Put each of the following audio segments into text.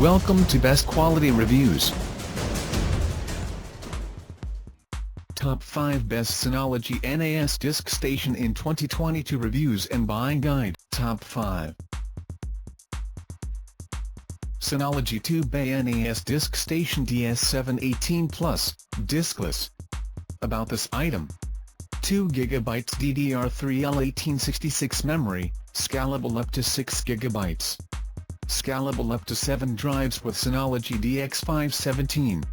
Welcome to Best Quality Reviews. Top 5 Best Synology NAS DiskStation in 2022 Reviews and Buying Guide. Top 5 Synology 2-Bay NAS DiskStation DS7 18 Plus, Diskless. About this item: 2 GB DDR3 L1866 memory, scalable up to 6 GB. Scalable up to 7 drives with Synology DX517.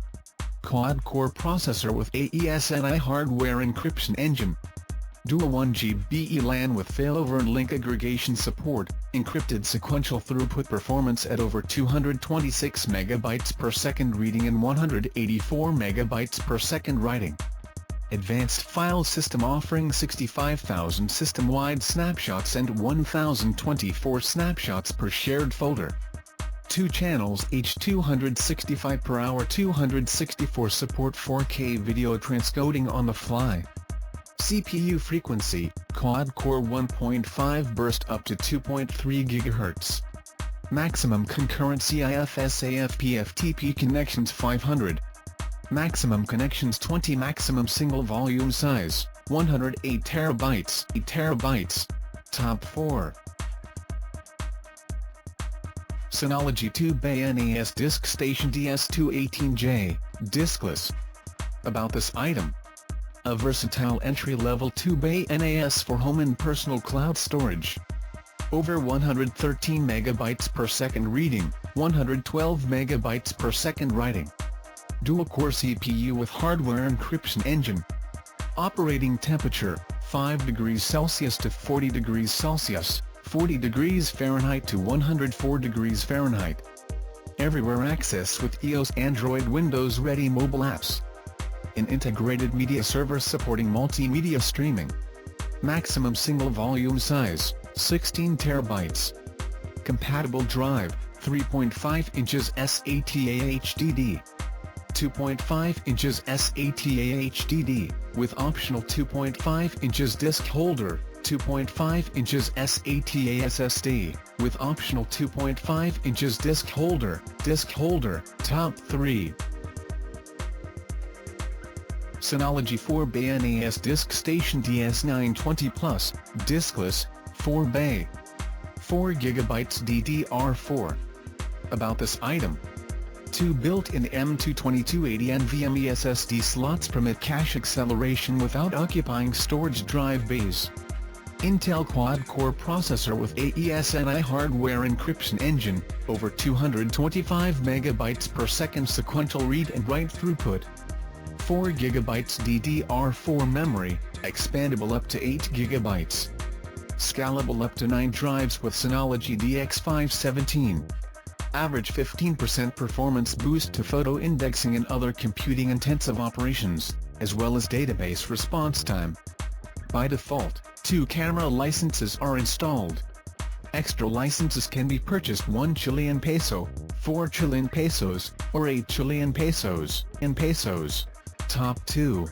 Quad-core processor with AECSI hardware encryption engine. Dual 1GB LAN with failover and link aggregation support, encrypted sequential throughput performance at over 226 MB per second reading and 184 MB per second writing. Advanced file system offering 65,000 system-wide snapshots and 1,024 snapshots per shared folder. 2 channels H265 per hour 264 support 4K video transcoding on the fly. CPU frequency, quad-core 1.5 burst up to 2.3 GHz. Maximum concurrency IFS/AFP/FTP connections 500. Maximum connections 20. Maximum single volume size, 108 TB. 8 TB. Top 4 Synology 2-Bay NAS DiskStation DS218J, Diskless. About this item: a versatile entry-level 2-Bay NAS for home and personal cloud storage. Over 113 MB per second reading, 112 MB per second writing. Dual-core CPU with hardware encryption engine. Operating temperature, 5 degrees Celsius to 40 degrees Celsius, 40 degrees Fahrenheit to 104 degrees Fahrenheit. Everywhere access with iOS, Android, Windows Ready mobile apps. An integrated media server supporting multimedia streaming. Maximum single volume size, 16 TB. Compatible drive, 3.5 inches SATA HDD. 2.5 inches SATA HDD, with optional 2.5 inches disk holder, 2.5 inches SATA SSD, with optional 2.5 inches disk holder. Top 3 Synology 4-Bay NAS DiskStation DS920 Plus, Diskless, 4-Bay. 4 GB DDR4. About this item: 2 built-in M22280 NVMe SSD slots permit cache acceleration without occupying storage drive bays. Intel quad-core processor with AECSI hardware encryption engine, over 225 MB per second sequential read and write throughput. 4 GB DDR4 memory, expandable up to 8 GB. Scalable up to 9 drives with Synology DX517. Average 15% performance boost to photo indexing and other computing-intensive operations, as well as database response time. By default, 2 camera licenses are installed. Extra licenses can be purchased: 1 Chilean peso, 4 Chilean pesos, or 8 Chilean pesos. Top 2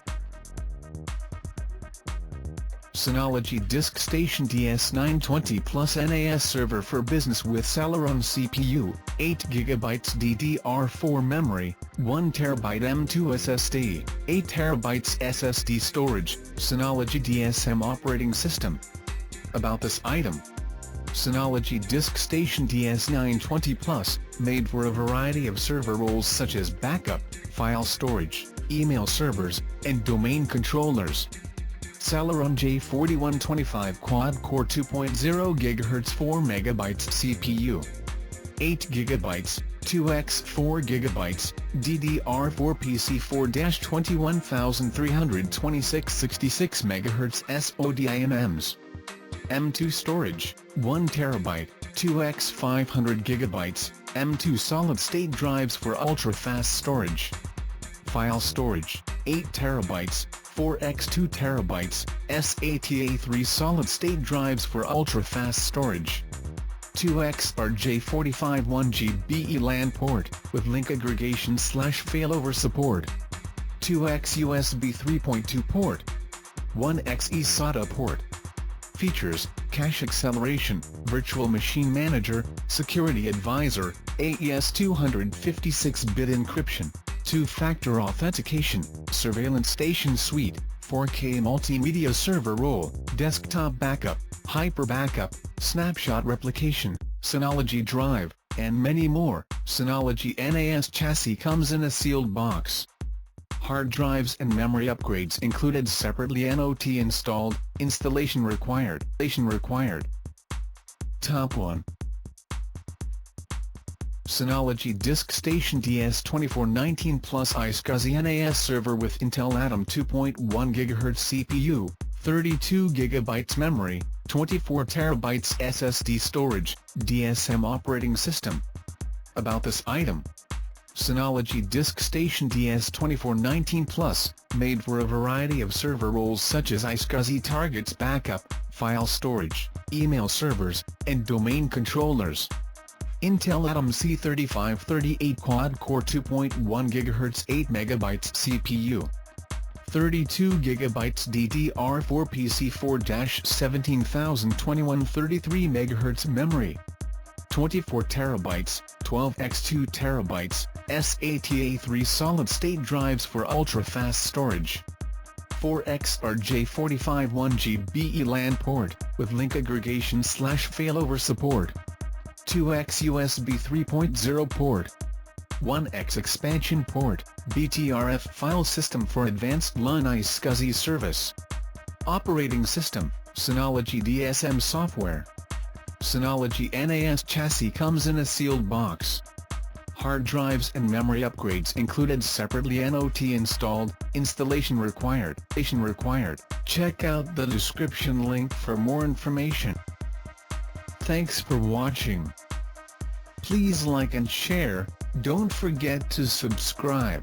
Synology DiskStation DS920 Plus NAS server for business with Celeron CPU, 8 GB DDR4 memory, 1 TB M2 SSD, 8 TB SSD storage, Synology DSM operating system. About this item: Synology DiskStation DS920 Plus, made for a variety of server roles such as backup, file storage, email servers, and domain controllers. Celeron J4125 quad-core 2.0 GHz 4 MB CPU. 8 GB, 2x 4 GB, DDR4 PC4-21326 66 MHz SODIMMs. M2 storage, 1 TB, 2x 500 GB, M2 solid-state drives for ultra-fast storage. File storage, 8 TB, 4x 2 TB, SATA3 solid-state drives for ultra-fast storage. 2x RJ45 1GB LAN port, with link aggregation/failover support. 2x USB 3.2 port. 1x eSATA port. features: cache acceleration, virtual machine manager, security advisor, AES 256-bit encryption, two-factor authentication, surveillance station suite, 4K multimedia server role, desktop backup, hyper backup, snapshot replication, Synology drive, and many more. Synology NAS chassis comes in a sealed box. Hard drives and memory upgrades included separately. NOT installed. Installation required. Top 1. Synology DiskStation DS2419 Plus iSCSI NAS server with Intel Atom 2.1 GHz CPU, 32 GB memory, 24 TB SSD storage, DSM operating system. About this item: Synology DiskStation DS2419 Plus, made for a variety of server roles such as iSCSI targets backup, file storage, email servers, and domain controllers. Intel Atom C3538 quad-core 2.1 GHz 8 MB CPU. 32 GB DDR4 PC4-17021 33 MHz memory. 24 TB, 12x2 TB, SATA3 solid-state drives for ultra-fast storage. 4xRJ45 1GB LAN port, with link aggregation/failover support. 2x USB 3.0 port. 1x expansion port, BTRF file system for advanced LUN iSCSI service. Operating system: Synology DSM software. Synology NAS chassis comes in a sealed box. Hard drives and memory upgrades included separately. NOT installed. Installation required. Check out the description link for more information. Thanks for watching. Please like and share. Don't forget to subscribe.